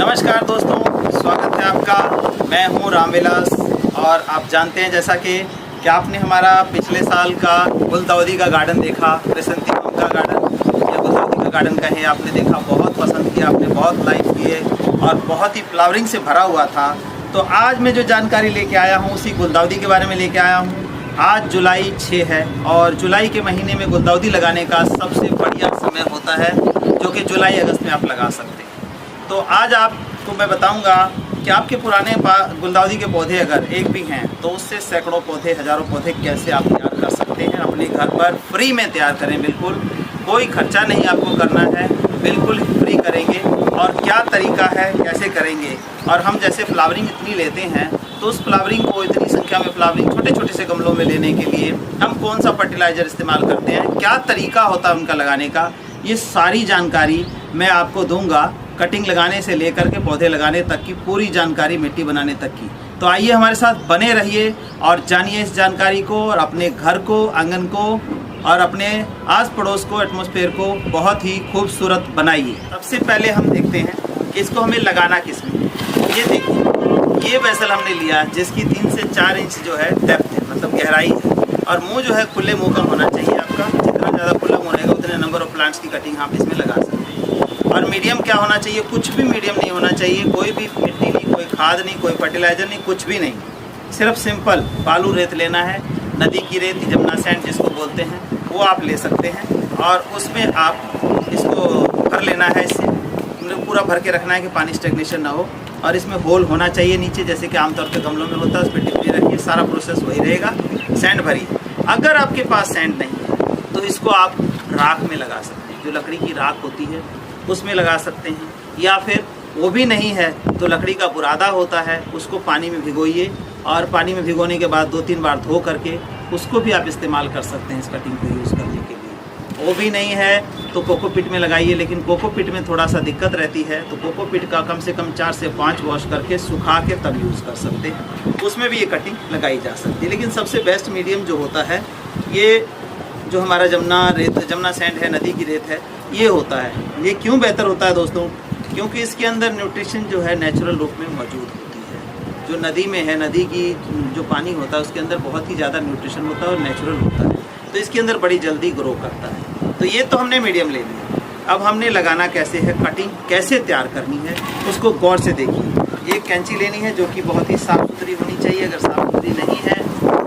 नमस्कार दोस्तों, स्वागत है आपका। मैं हूं रामविलास और आप जानते हैं जैसा कि आपने हमारा पिछले साल का गुलदाउदी का गार्डन देखा, क्रिसैंथेमम का गार्डन या गुलदाउदी का गार्डन कहें, आपने देखा, बहुत पसंद किया, आपने बहुत लाइक किए और बहुत ही फ्लावरिंग से भरा हुआ था। तो आज मैं जो जानकारी लेके आया हूँ उसी गुलदाउदी के बारे में लेके आया हूँ। आज जुलाई 6 है और जुलाई के महीने में गुलदाउदी लगाने का सबसे बढ़िया समय होता है, जो कि जुलाई अगस्त में आप लगा सकते हैं। तो आज आपको मैं बताऊंगा कि आपके पुराने गुलदाउदी के पौधे अगर एक भी हैं तो उससे सैकड़ों पौधे, हज़ारों पौधे कैसे आप तैयार कर सकते हैं। अपने घर पर फ्री में तैयार करें, बिल्कुल कोई खर्चा नहीं आपको करना है, बिल्कुल फ्री करेंगे। और क्या तरीका है, कैसे करेंगे। और हम जैसे फ्लावरिंग इतनी लेते हैं तो उस फ्लावरिंग को, इतनी संख्या में फ्लावरिंग छोटे छोटे से गमलों में लेने के लिए हम कौन सा फर्टिलाइज़र इस्तेमाल करते हैं, क्या तरीका होता है उनका लगाने का, ये सारी जानकारी मैं आपको दूंगा। कटिंग लगाने से लेकर के पौधे लगाने तक की पूरी जानकारी, मिट्टी बनाने तक की। तो आइए हमारे साथ बने रहिए और जानिए इस जानकारी को और अपने घर को, आंगन को और अपने आस पड़ोस को, एटमॉस्फेयर को बहुत ही खूबसूरत बनाइए। सबसे पहले हम देखते हैं कि इसको हमें लगाना किस में। ये देखिए, ये वेसल हमने लिया जिसकी 3 से 4 इंच जो है डेप्थ है, मतलब गहराई है। और मुंह जो है खुले मुंह का होना चाहिए आपका। जितना ज़्यादा खुला मुंह रहेगा उतने नंबर ऑफ प्लांट्स की कटिंग आप इसमें लगा सकते हैं। और मीडियम क्या होना चाहिए, कुछ भी मीडियम नहीं होना चाहिए, कोई भी मिट्टी नहीं, कोई खाद नहीं, कोई फर्टिलाइज़र नहीं, कुछ भी नहीं। सिर्फ सिंपल बालू रेत लेना है, नदी की रेत, जमुना सैंड जिसको बोलते हैं, वो आप ले सकते हैं। और उसमें आप इसको भर लेना है, इससे पूरा भर के रखना है कि पानी स्टेग्नेशन ना हो। और इसमें होल होना चाहिए नीचे, जैसे कि आमतौर पर गमलों में होता है, उस पर टिप्पणी रखिए, सारा प्रोसेस वही रहेगा। सैंड भरिए। अगर आपके पास सैंड नहीं है तो इसको आप राख में लगा सकते हैं, जो लकड़ी की राख होती है उसमें लगा सकते हैं। या फिर वो भी नहीं है तो लकड़ी का बुरादा होता है, उसको पानी में भिगोइए और पानी में भिगोने के बाद 2-3 बार धो करके उसको भी आप इस्तेमाल कर सकते हैं इस कटिंग को यूज़ करने के लिए। वो भी नहीं है तो कोकोपीट में लगाइए, लेकिन कोकोपीट में थोड़ा सा दिक्कत रहती है, तो कोकोपीट का कम से कम 4 से 5 वॉश करके सुखा के तब यूज़ कर सकते हैं, उसमें भी ये कटिंग लगाई जा सकती है। लेकिन सबसे बेस्ट मीडियम जो होता है, ये जो हमारा जमुना सैंड है, नदी की रेत है, ये होता है। ये क्यों बेहतर होता है दोस्तों, क्योंकि इसके अंदर न्यूट्रिशन जो है नेचुरल रूप में मौजूद होती है। जो नदी में है, नदी की जो पानी होता है उसके अंदर बहुत ही ज़्यादा न्यूट्रिशन होता है और नेचुरल होता है, तो इसके अंदर बड़ी जल्दी ग्रो करता है। तो ये तो हमने मीडियम ले लिया। अब हमने लगाना कैसे है, कटिंग कैसे तैयार करनी है, उसको गौर से देखिए। एक कैंची लेनी है जो कि बहुत ही साफ़ सुथरी होनी चाहिए। अगर साफ़ सुथरी नहीं है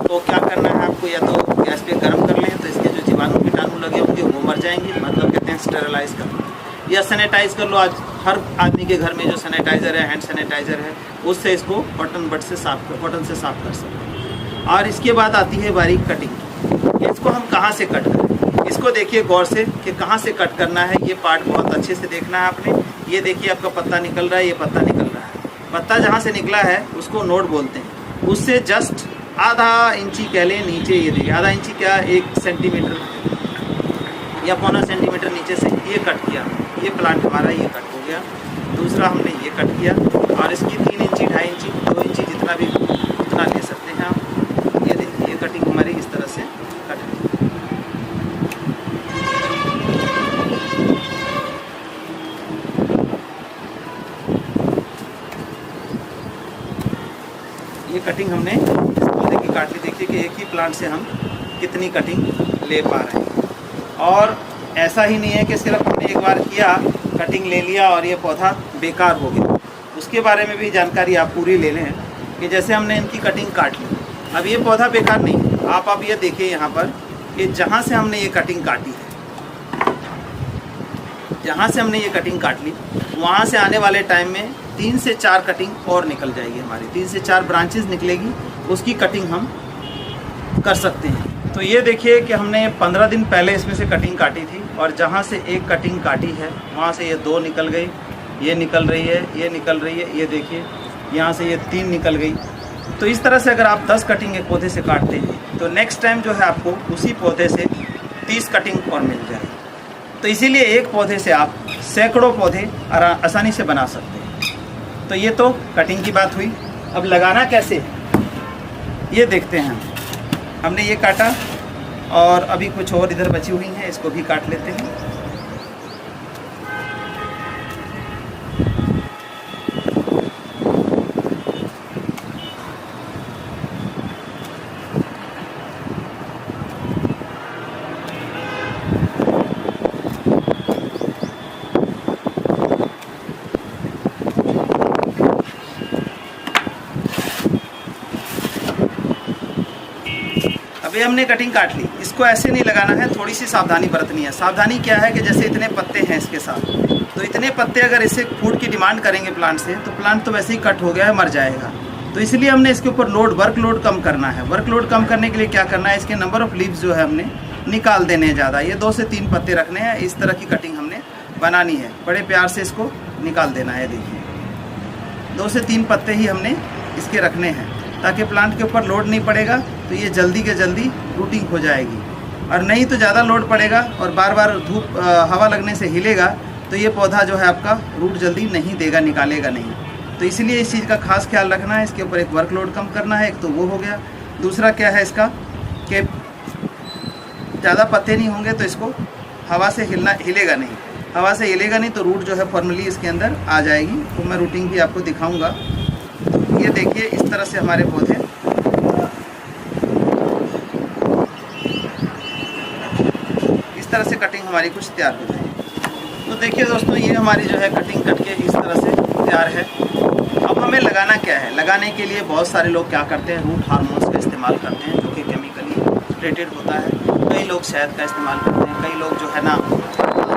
तो क्या करना है आपको, या तो गैस पे गर्म कर लें तो इसके जो जीवाणु कीटाणु लगे होंगे वो मर जाएंगे, मतलब कहते हैं स्टेरलाइज कर लो, या सैनिटाइज कर लो। आज हर आदमी के घर में जो सैनिटाइज़र है, हैंड सैनिटाइज़र है, उससे इसको कॉटन से साफ कर सकते हैं। और इसके बाद आती है बारीक कटिंग। इसको हम कहाँ से कट करें, इसको देखिए गौर से कि कहाँ से कट करना है। ये पार्ट बहुत अच्छे से देखना है आपने। ये देखिए आपका पत्ता निकल रहा है, ये पत्ता निकल रहा है। पत्ता जहाँ से निकला है उसको नोड बोलते हैं। उससे जस्ट आधा इंची कह लें नीचे, ये देखिए आधा इंची क्या, 1 सेंटीमीटर या पौना सेंटीमीटर नीचे से ये कट किया। ये प्लांट हमारा ये कट हो गया। दूसरा हमने ये कट किया और इसकी 3 इंची, 2.5 इंची, 2 इंची जितना भी उतना ले सकते हैं आप। ये देखिए ये कटिंग हमारी इस तरह से कट गई। ये कटिंग हमने इस पौधे की काट ली। देखिए कि एक ही प्लांट से हम कितनी कटिंग ले पा रहे हैं। और ऐसा ही नहीं है कि सिर्फ हमने एक बार किया, कटिंग ले लिया और ये पौधा बेकार हो गया। उसके बारे में भी जानकारी आप पूरी ले लें कि जैसे हमने इनकी कटिंग काट ली, अब ये पौधा बेकार नहीं। आप ये देखिए यहाँ पर कि जहाँ से हमने ये कटिंग काटी है, जहाँ से हमने ये कटिंग काट ली, वहाँ से आने वाले टाइम में 3 से 4 कटिंग और निकल जाएगी हमारी, 3 से 4 ब्रांचेस निकलेगी, उसकी कटिंग हम कर सकते हैं। तो ये देखिए कि हमने 15 दिन पहले इसमें से कटिंग काटी थी और जहाँ से एक कटिंग काटी है वहाँ से ये 2 निकल गई, ये निकल रही है, ये निकल रही है, ये देखिए यहाँ से ये 3 निकल गई। तो इस तरह से अगर आप 10 कटिंग एक पौधे से काटते हैं तो नेक्स्ट टाइम जो है आपको उसी पौधे से 30 कटिंग और मिल जाए। तो इसीलिए एक पौधे से आप सैकड़ों पौधे आसानी से बना सकते हैं। तो ये तो कटिंग की बात हुई। अब लगाना कैसे ये देखते हैं। हमने ये काटा और अभी कुछ और इधर बची हुई हैं, इसको भी काट लेते हैं। अब ये हमने कटिंग काट ली, इसको ऐसे नहीं लगाना है, थोड़ी सी सावधानी बरतनी है। सावधानी क्या है कि जैसे इतने पत्ते हैं इसके साथ, तो इतने पत्ते अगर इसे फूड की डिमांड करेंगे प्लांट से, तो प्लांट तो वैसे ही कट हो गया है, मर जाएगा। तो इसलिए हमने इसके ऊपर वर्कलोड कम करना है। वर्कलोड कम करने के लिए क्या करना है, इसके नंबर ऑफ लीव्स जो है हमने निकाल देने हैं ज़्यादा। ये 2 से 3 पत्ते रखने हैं, इस तरह की कटिंग हमने बनानी है। बड़े प्यार से इसको निकाल देना है। देखिए 2 से 3 पत्ते ही हमने इसके रखने हैं, ताकि प्लांट के ऊपर लोड नहीं पड़ेगा, तो ये जल्दी के जल्दी रूटिंग हो जाएगी। और नहीं तो ज़्यादा लोड पड़ेगा और बार बार धूप हवा लगने से हिलेगा, तो ये पौधा जो है आपका रूट जल्दी नहीं देगा, निकालेगा नहीं। तो इसलिए इस चीज़ का खास ख्याल रखना है। इसके ऊपर एक वर्कलोड कम करना है, एक तो वो हो गया। दूसरा क्या है इसका कि ज़्यादा पत्ते नहीं होंगे तो इसको हवा से हिलेगा नहीं। हवा से हिलेगा नहीं तो रूट जो है फॉर्मली इसके अंदर आ जाएगी। तो मैं रूटिंग भी आपको दिखाऊंगा। तो ये देखिए इस तरह से हमारे पौधे इस तरह से कटिंग हमारी कुछ तैयार हो जाएगी। तो देखिए दोस्तों, ये हमारी जो है कटिंग कट के इस तरह से तैयार है। अब हमें लगाना क्या है, लगाने के लिए बहुत सारे लोग क्या करते हैं, रूट हार्मोन्स का इस्तेमाल करते हैं, जो कि केमिकली ट्रीटेड होता है। कई लोग शहद का इस्तेमाल करते हैं, कई लोग जो है ना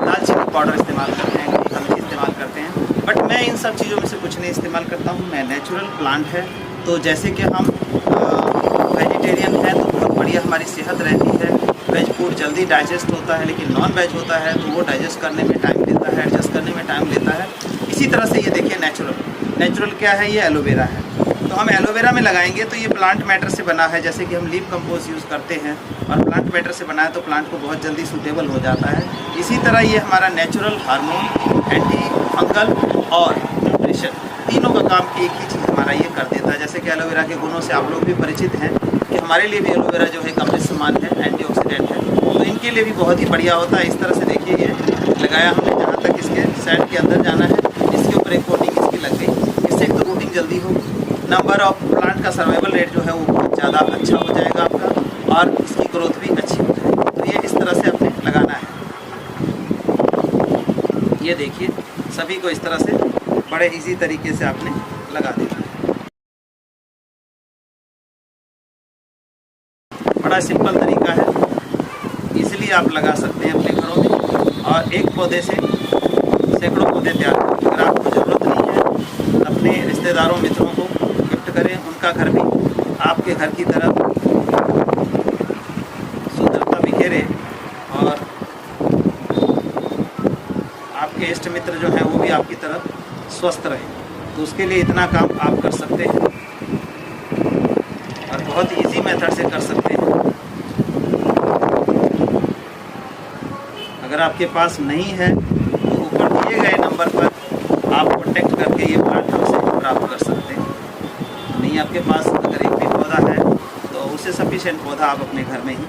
दालचीनी पाउडर इस्तेमाल करते हैं, कई हल्दी इस्तेमाल करते हैं। बट मैं इन सब चीज़ों में से कुछ नहीं इस्तेमाल करता हूँ। मैं नेचुरल प्लांट है, तो जैसे कि हम वेजिटेरियन हैं तो बहुत बढ़िया हमारी सेहत रहती है। वेज फूड जल्दी डाइजेस्ट होता है, लेकिन नॉन वेज होता है तो वो डाइजेस्ट करने में टाइम लेता है, एडजस्ट करने में टाइम लेता है। इसी तरह से ये देखिए नेचुरल क्या है, ये एलोवेरा है। तो हम एलोवेरा में लगाएंगे तो ये प्लांट मैटर से बना है। जैसे कि हम लीफ कंपोस्ट यूज़ करते हैं और प्लांट मैटर से बना है, तो प्लांट को बहुत जल्दी सूटेबल हो जाता है। इसी तरह ये हमारा नेचुरल हार्मोन, एंटी फंगल और न्यूट्रिशन, तीनों का काम एक ही चीज़ हमारा ये कर देता है। जैसे कि एलोवेरा के गुणों से आप लोग भी परिचित हैं कि हमारे लिए भी एलोवेरा जो है कवच समान है, एंटीऑक्सीडेंट है, तो इनके लिए भी बहुत ही बढ़िया होता है। इस तरह से देखिए ये लगाया हमने, जहाँ तक इसके साइड के अंदर जाना है, इसके ऊपर एक कोटिंग इसकी लग गई। इससे एक तो रूटिंग जल्दी होगी, नंबर ऑफ प्लांट का सर्वाइवल रेट जो है वो बहुत ज़्यादा अच्छा हो जाएगा आपका, और इसकी ग्रोथ भी अच्छी हो जाएगी। तो ये इस तरह से आपने लगाना है। ये देखिए सभी को इस तरह से बड़े इजी तरीके से आपने लगा देना है। बड़ा सिंपल तरीका है, इजीली आप लगा सकते हैं अपने घरों में, और एक पौधे से सैकड़ों पौधे तैयार करें। अगर आपको ज़रूरत नहीं है, अपने रिश्तेदारों मित्रों को गिफ्ट करें, उनका घर भी आपके घर की तरह सुंदरता बिखेरे, और आपके इष्ट मित्र जो हैं वो भी आपकी तरफ स्वस्थ रहे। तो उसके लिए इतना काम आप कर सकते हैं, और बहुत इजी मेथड से कर सकते हैं। अगर आपके पास नहीं है तो ऊपर दिए गए नंबर पर आप कॉन्टेक्ट करके ये प्लांट हमसे प्राप्त कर सकते हैं। नहीं आपके पास अगर एक भी पौधा है तो उससे सफिशिएंट पौधा आप अपने घर में ही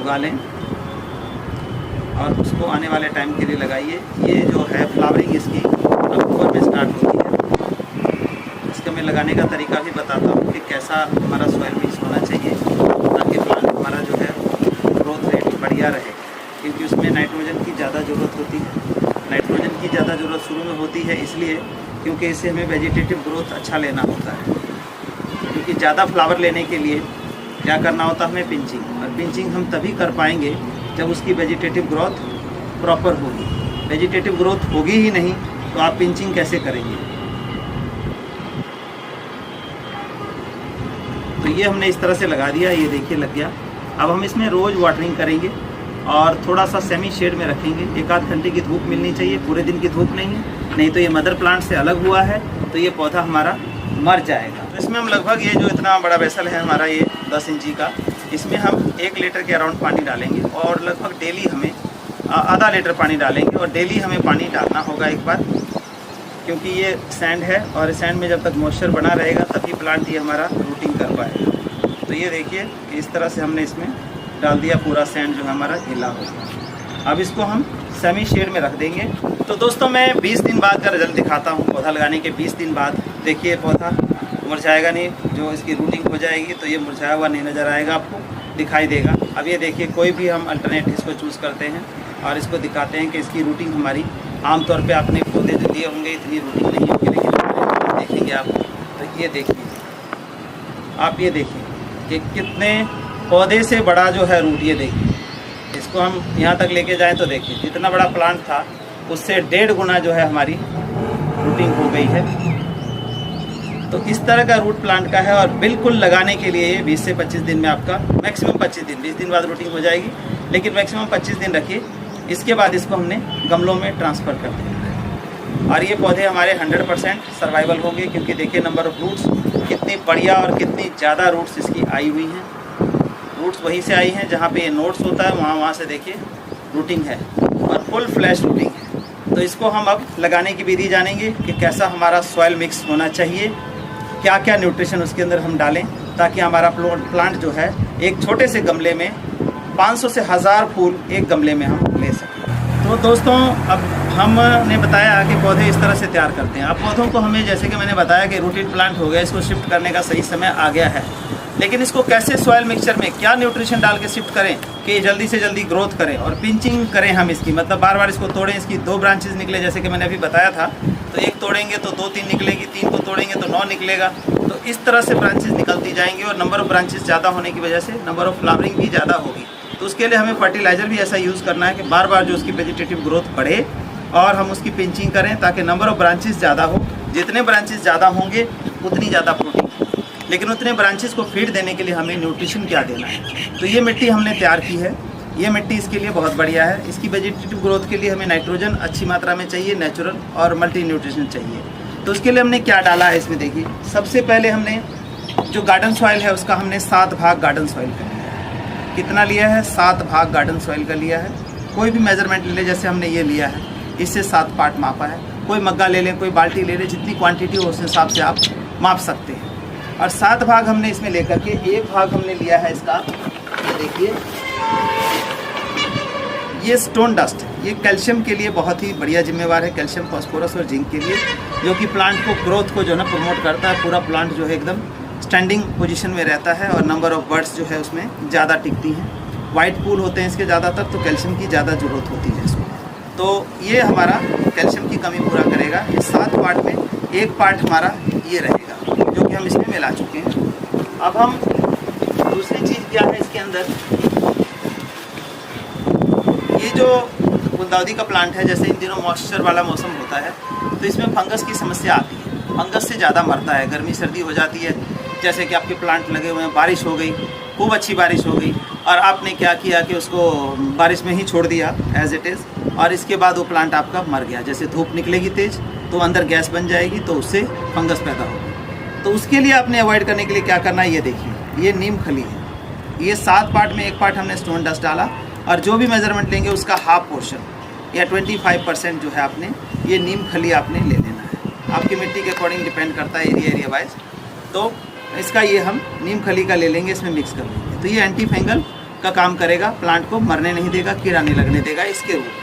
उगा लें, और उसको आने वाले टाइम के लिए लगाइए। ये जो है फ्लावरिंग इसकी अक्टूबर में स्टार्ट होती है। इसका मैं लगाने का तरीका भी बताता हूँ कि कैसा हमारा सॉइल मिक्स होना चाहिए, ताकि प्लांट हमारा जो है ग्रोथ रेट बढ़िया रहे। क्योंकि उसमें नाइट्रोजन की ज़्यादा ज़रूरत होती है। नाइट्रोजन की ज़्यादा ज़रूरत शुरू में होती है इसलिए क्योंकि इससे हमें वेजिटेटिव ग्रोथ अच्छा लेना होता है। क्योंकि ज़्यादा फ्लावर लेने के लिए क्या करना होता है, हमें पिंचिंग, और पिंचिंग हम तभी कर पाएंगे जब उसकी वेजिटेटिव ग्रोथ प्रॉपर होगी। वेजिटेटिव ग्रोथ होगी ही नहीं तो आप पिंचिंग कैसे करेंगे। तो ये हमने इस तरह से लगा दिया, ये देखिए लग गया। अब हम इसमें रोज़ वाटरिंग करेंगे और थोड़ा सा सेमी शेड में रखेंगे। 1-8 घंटे की धूप मिलनी चाहिए, पूरे दिन की धूप नहीं है, नहीं तो ये मदर प्लांट से अलग हुआ है तो ये पौधा हमारा मर जाएगा। तो इसमें हम लगभग ये जो इतना बड़ा वेसल है हमारा, ये 10 इंची का, इसमें हम 1 लीटर के अराउंड पानी डालेंगे, और लगभग डेली हमें आधा लीटर पानी डालेंगे, और डेली हमें पानी डालना होगा एक बार, क्योंकि ये सैंड है, और सैंड में जब तक मॉइस्चर बना रहेगा तभी प्लांट ये हमारा रूटिंग कर पाएगा। तो ये देखिए इस तरह से हमने इसमें डाल दिया, पूरा सैंड जो है हमारा गीला हो गया। अब इसको हम सेमी शेड में रख देंगे। तो दोस्तों मैं 20 दिन बाद का रिजल्ट दिखाता हूँ। पौधा लगाने के 20 दिन बाद देखिए पौधा मुरझाएगा नहीं, जो इसकी रूटिंग हो जाएगी तो ये मुरझाया हुआ नहीं नज़र आएगा, आपको दिखाई देगा। अब ये देखिए कोई भी हम अल्टरनेट इसको चूज़ करते हैं और इसको दिखाते हैं कि इसकी रूटिंग हमारी, आमतौर पे आपने पौधे जो लिए होंगे इतनी रूटिंग नहीं होगी, लेकिन देखेंगे आप तो ये देखिए, आप ये देखिए कि कितने पौधे से बड़ा जो है रूट, ये देखिए, इसको हम यहाँ तक लेके जाएं तो देखिए जितना बड़ा प्लांट था उससे 1.5 गुना जो है हमारी रूटिंग हो गई है। तो इस तरह का रूट प्लांट का है और बिल्कुल लगाने के लिए 20 से 25 दिन में आपका, मैक्सिमम 25 दिन, 20 दिन बाद रूटिंग हो जाएगी, लेकिन मैक्सिमम 25 दिन रखिए। इसके बाद इसको हमने गमलों में ट्रांसफ़र कर दिया और ये पौधे हमारे 100% सर्वाइवल होंगे, क्योंकि देखिए नंबर ऑफ रूट्स कितनी बढ़िया और कितनी ज़्यादा रूट्स इसकी आई हुई हैं। रूट्स वहीं से आई हैं जहाँ पे ये नोट्स होता है, वहाँ से देखिए रूटिंग है और फुल फ्लैश रूटिंग है। तो इसको हम अब लगाने की विधि जानेंगे कि कैसा हमारा सॉइल मिक्स होना चाहिए, क्या क्या न्यूट्रिशन उसके अंदर हम डालें, ताकि हमारा प्लांट जो है एक छोटे से गमले में 500 से 1000 फूल एक गमले में हम ले सकें। तो दोस्तों, अब हमने बताया कि पौधे इस तरह से तैयार करते हैं। अब पौधों को हमें, जैसे कि मैंने बताया कि रूटेड प्लांट हो गया, इसको शिफ्ट करने का सही समय आ गया है, लेकिन इसको कैसे सॉइल मिक्सचर में क्या न्यूट्रिशन डाल के शिफ्ट करें कि जल्दी से जल्दी ग्रोथ करें और पिंचिंग करें हम इसकी, मतलब बार बार इसको तोड़ें, इसकी 2 ब्रांचेस निकले, जैसे कि मैंने अभी बताया था। तो एक तोड़ेंगे तो 2-3 निकलेगी, 3 को तोड़ेंगे तो 9 निकलेगा। तो इस तरह से ब्रांचेस निकलती जाएंगी और नंबर ऑफ ब्रांचेस ज़्यादा होने की वजह से नंबर ऑफ फ्लावरिंग भी ज़्यादा होगी। तो उसके लिए हमें फर्टिलाइज़र भी ऐसा यूज़ करना है कि बार बार जो उसकी वेजिटेटिव ग्रोथ बढ़े और हम उसकी पिंचिंग करें, ताकि नंबर ऑफ ब्रांचेस ज़्यादा हो। जितने ब्रांचेस ज़्यादा होंगे उतनी ज़्यादा प्रोटीन, लेकिन उतने ब्रांचेस को फीड देने के लिए हमें न्यूट्रिशन क्या देना है। तो ये मिट्टी हमने तैयार की है, ये मिट्टी इसके लिए बहुत बढ़िया है। इसकी वेजिटेटिव ग्रोथ के लिए हमें नाइट्रोजन अच्छी मात्रा में चाहिए, नेचुरल और मल्टी न्यूट्रिशन चाहिए। तो उसके लिए हमने क्या डाला है इसमें देखिए। सबसे पहले हमने जो गार्डन सॉइल है उसका हमने 7 भाग गार्डन सॉइल का लिया है। कितना लिया है? 7 भाग गार्डन सॉइल का लिया है। कोई भी मेजरमेंट ले लें, जैसे हमने ये लिया है, इससे 7 पार्ट मापा है। कोई मग्गा ले लें, कोई बाल्टी ले लें, जितनी क्वांटिटी हो उस हिसाब से आप माप सकते हैं। और 7 भाग हमने इसमें लेकर के 1 भाग हमने लिया है इसका, ये देखिए, ये स्टोन डस्ट। ये कैल्शियम के लिए बहुत ही बढ़िया जिम्मेवार है, कैल्शियम, फास्फोरस और जिंक के लिए, जो कि प्लांट को ग्रोथ को जो है ना प्रमोट करता है। पूरा प्लांट जो है एकदम स्टैंडिंग पोजीशन में रहता है और नंबर ऑफ बर्ड्स जो है उसमें ज़्यादा टिकती हैं। वाइट फूल होते हैं इसके ज़्यादातर, तो कैल्शियम की ज़्यादा ज़रूरत होती है इसमें। तो ये हमारा कैल्शियम की कमी पूरा kरेगा। इस 7 पार्ट में 1 पार्ट हमारा ये रहेगा, जो कि हम इसमें मिला चुके हैं। अब हम दूसरी चीज़ क्या है इसके अंदर, ये जो गुलदाउदी का प्लांट है, जैसे इन दिनों मॉइस्चर वाला मौसम होता है तो इसमें फंगस की समस्या आती है। फंगस से ज़्यादा मरता है, गर्मी सर्दी हो जाती है। जैसे कि आपके प्लांट लगे हुए हैं, बारिश हो गई, खूब अच्छी बारिश हो गई, और आपने क्या किया कि उसको बारिश में ही छोड़ दिया एज इट इज़, और इसके बाद वो प्लांट आपका मर गया। जैसे धूप निकलेगी तेज़ तो अंदर गैस बन जाएगी, तो उससे फंगस पैदा होगा। तो उसके लिए आपने अवॉइड करने के लिए क्या करना है, ये देखिए, ये नीम खली है। ये 7 पार्ट में 1 पार्ट हमने स्टोन डस्ट डाला, और जो भी मेजरमेंट लेंगे उसका हाफ पोर्शन या 25% जो है आपने ये नीम खली आपने ले लेना है। आपकी मिट्टी के अकॉर्डिंग डिपेंड करता है, एरिया वाइज। तो इसका ये हम नीम खली का ले लेंगे, इसमें मिक्स कर लेंगे। तो ये एंटी फंगल का काम करेगा, प्लांट को मरने नहीं देगा, कीड़ा नहीं लगने देगा इसके ऊपर।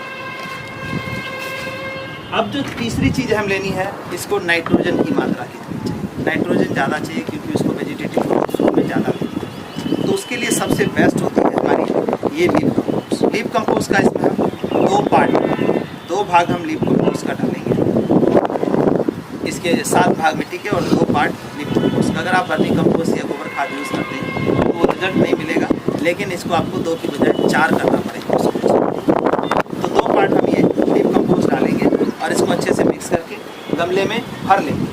अब जो तीसरी चीज़ हम लेनी है, इसको नाइट्रोजन की मात्रा कितनी चाहिए। नाइट्रोजन ज़्यादा चाहिए क्योंकि उसको वेजिटेटिव ग्रोथ में ज़्यादा लेनी है। तो उसके लिए सबसे बेस्ट होती है हमारी ये लीफ कंपोस्ट। लीफ कंपोस्ट का इसमें हम 2 भाग हम लीफ कंपोस्ट का डालेंगे, इसके 7 भाग मिट्टी के और 2 पार्ट लीफ कंपोस्ट का। अगर आप वर्मी कंपोस्ट या गोबर खाद यूज़ करते हैं तो वो रिजल्ट नहीं मिलेगा, लेकिन इसको आपको 2 की बजाय 4 करना पड़ेगा। तो 2 पार्ट हम ये लीफ कंपोस्ट डालेंगे और इसको अच्छे से मिक्स करके गमले में भर लेंगे।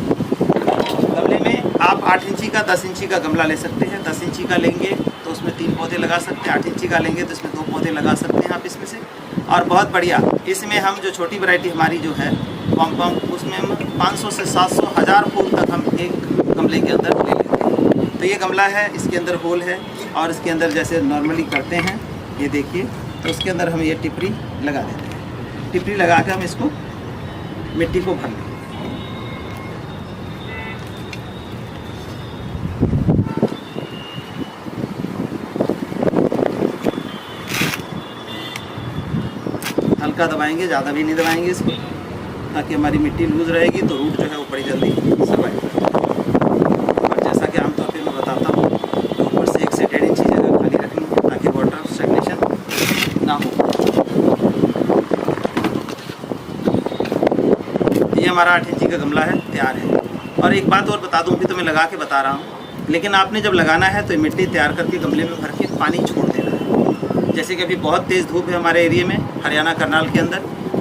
गमले में आप 8 इंची का 10 इंची का गमला ले सकते हैं। 10 इंची का लेंगे तो उसमें 3 पौधे लगा सकते हैं, 8 इंची का लेंगे तो इसमें 2 पौधे लगा सकते हैं आप इसमें से। और बहुत बढ़िया, इसमें हम जो छोटी वैरायटी हमारी जो है पम उसमें हम 500 से 700 1000 फूल तक हम एक गमले के अंदर ले लेते हैं। तो ये गमला है, इसके अंदर होल है और इसके अंदर जैसे नॉर्मली करते हैं, ये देखिए, तो उसके अंदर हम ये टिपरी लगा देते हैं। टिपरी लगा के हम इसको मिट्टी को भर लेंगे। हल्का दबाएंगे, ज़्यादा भी नहीं दबाएंगे इसको, ताकि हमारी मिट्टी लूज़ रहेगी तो रूट जो है वो बड़ी जल्दी सर्वाइव करेगा। और जैसा कि आमतौर पे मैं बताता हूँ, तो ऊपर से 1 से 1.5 इंची जगह खाली रखनी है ताकि वाटर स्टैग्नेशन ना हो। ये हमारा 8 इंची का गमला है, तैयार है। और एक बात और बता दूँ, अभी तो मैं लगा के बता रहा हूँ लेकिन आपने जब लगाना है तो मिट्टी तैयार करके गमले में भर के पानी छोड़ देना है। जैसे कि अभी बहुत तेज़ धूप है हमारे एरिया में, हरियाणा करनाल के अंदर,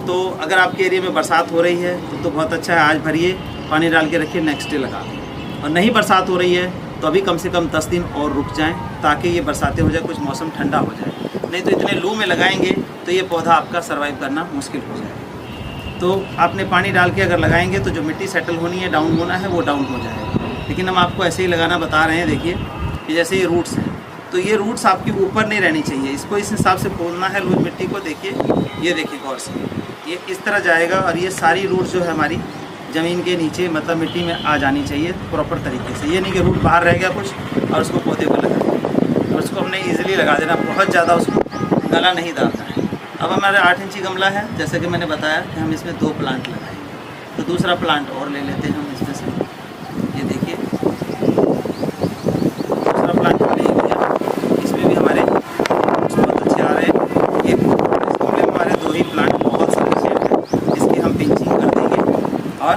तो अगर आपके एरिया में बरसात हो रही है तो बहुत अच्छा है, आज भरिए, पानी डाल के रखिए, नेक्स्ट डे लगा दें। और नहीं बरसात हो रही है तो अभी कम से कम 10 दिन और रुक जाएं ताकि ये बरसातें हो जाए, कुछ मौसम ठंडा हो जाए। नहीं तो इतने लू में लगाएंगे तो ये पौधा आपका सर्वाइव करना मुश्किल हो जाएगा। तो आपने पानी डाल के अगर लगाएंगे तो जो मिट्टी सेटल होनी है, डाउन होना है, वो डाउन हो जाएगा। लेकिन हम आपको ऐसे ही लगाना बता रहे हैं। देखिए कि जैसे ये रूट्स हैं तो ये रूट्स आपके ऊपर नहीं रहनी चाहिए, इसको इस हिसाब से खोलना है लूज मिट्टी को। देखिए, ये देखिए गौर से, ये इस तरह जाएगा और ये सारी रूट्स जो है हमारी ज़मीन के नीचे मतलब मिट्टी में आ जानी चाहिए प्रॉपर तरीके से। ये नहीं कि रूट बाहर रह गया कुछ और उसको पौधे को लगा दिया, और उसको हमने ईजिली लगा देना, बहुत ज़्यादा उसको गला नहीं डालना है। अब हमारा 8 इंची गमला है, जैसे कि मैंने बताया कि हम इसमें 2 प्लांट लगाएंगे। तो दूसरा प्लांट और ले लेते हैं हम इसमें से। ये देखिए दूसरा प्लांट हमने ले लिया, इसमें भी हमारे बहुत अच्छे आ रहे हैं। ये इस गमले में हमारे 2 ही प्लांट बहुत सफिशिएंट है, इसकी हम पिंचिंग कर देंगे और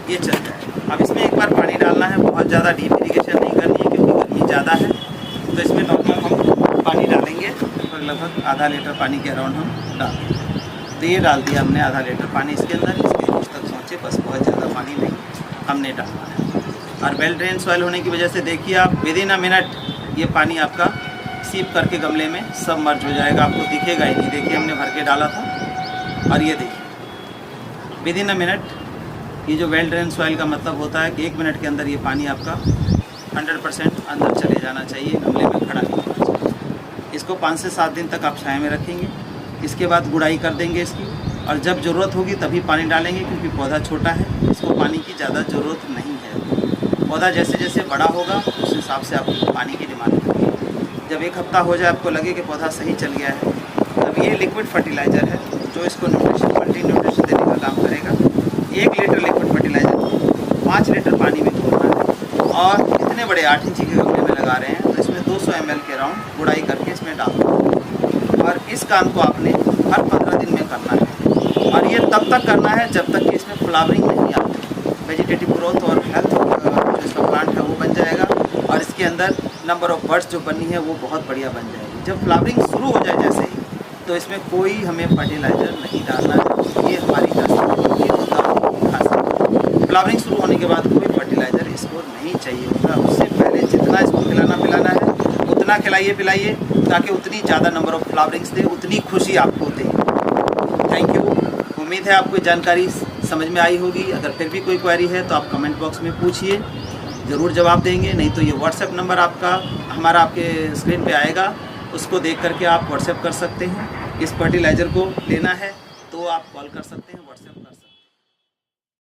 ये चल जाएगा। अब इसमें एक बार पानी डालना है, बहुत ज़्यादा डीप इरीगेशन नहीं करनी है क्योंकि गर्मी ज़्यादा है। तो इसमें नॉर्मल हम पानी डालेंगे, लगभग आधा लीटर पानी के अराउंड हम डाल देंगे। तो ये डाल दिया हमने आधा लीटर पानी इसके अंदर, इसके रूट्स तक पहुँचे, बस बहुत ज़्यादा पानी नहीं हमने डालना है। और वेल ड्रेन सॉइल होने की वजह से देखिए आप विदिन अ मिनट ये पानी आपका सीप करके गमले में सब मर्ज हो जाएगा, आपको दिखेगा ही नहीं। देखिए हमने भर के डाला था और ये देखिए विदिन अ मिनट। ये जो वेल ड्रेन सॉइल का मतलब होता है कि 1 मिनट के अंदर ये पानी आपका 100% अंदर चले जाना चाहिए, गमले में खड़ा नहीं होना चाहिए। इसको 5 से 7 दिन तक आप छाया में रखेंगे, इसके बाद गुड़ाई कर देंगे इसकी, और जब ज़रूरत होगी तभी पानी डालेंगे क्योंकि पौधा छोटा है, इसको पानी की ज़्यादा ज़रूरत नहीं है। पौधा जैसे जैसे बड़ा होगा उस हिसाब से आप पानी की डिमांड करेंगे। जब 1 हफ्ता हो जाए, आपको लगे कि पौधा सही चल गया है, तब ये लिक्विड फर्टिलाइज़र है जो इसको न्यूट्रिशन, मल्टी न्यूट्रिशन देने का काम करेगा। 1 लीटर लिक्विड फर्टिलाइज़र को 5 लीटर पानी में घोलना है और इतने बड़े 8 इंची के गमले में लगा रहे हैं तो इसमें 200 ml के राउंड गुड़ाई करके इसमें डाल दो। और इस काम को आपने हर 15 दिन में करना है और ये तब तक करना है जब तक कि इसमें फ्लावरिंग नहीं आती। वेजिटेटिव ग्रोथ और हेल्थ जो इसका प्लांट है वो बन जाएगा और इसके अंदर नंबर ऑफ बर्ड्स जो बननी है वो बहुत बढ़िया बन जाएगी। जब फ्लावरिंग शुरू हो जाए जैसे ही, तो इसमें कोई हमें फर्टिलाइज़र नहीं डालना है। ये हमारी फ्लावरिंग शुरू होने के बाद कोई फर्टिलाइज़र इसको नहीं चाहिए होता। उससे पहले जितना इसको खिलाना पिलाना है उतना खिलाइए पिलाइए ताकि उतनी ज़्यादा नंबर ऑफ फ्लावरिंग्स दे, उतनी खुशी आपको दे। Thank you. उम्मीद है आपको जानकारी समझ में आई होगी। अगर फिर भी कोई क्वेरी है तो आप कमेंट बॉक्स में पूछिए, ज़रूर जवाब देंगे। नहीं तो ये व्हाट्सएप नंबर आपका हमारा आपके स्क्रीन पे आएगा, उसको देख करके आप व्हाट्सएप कर सकते हैं। इस फर्टिलाइज़र को लेना है तो आप कॉल कर सकते हैं व्हाट्सएप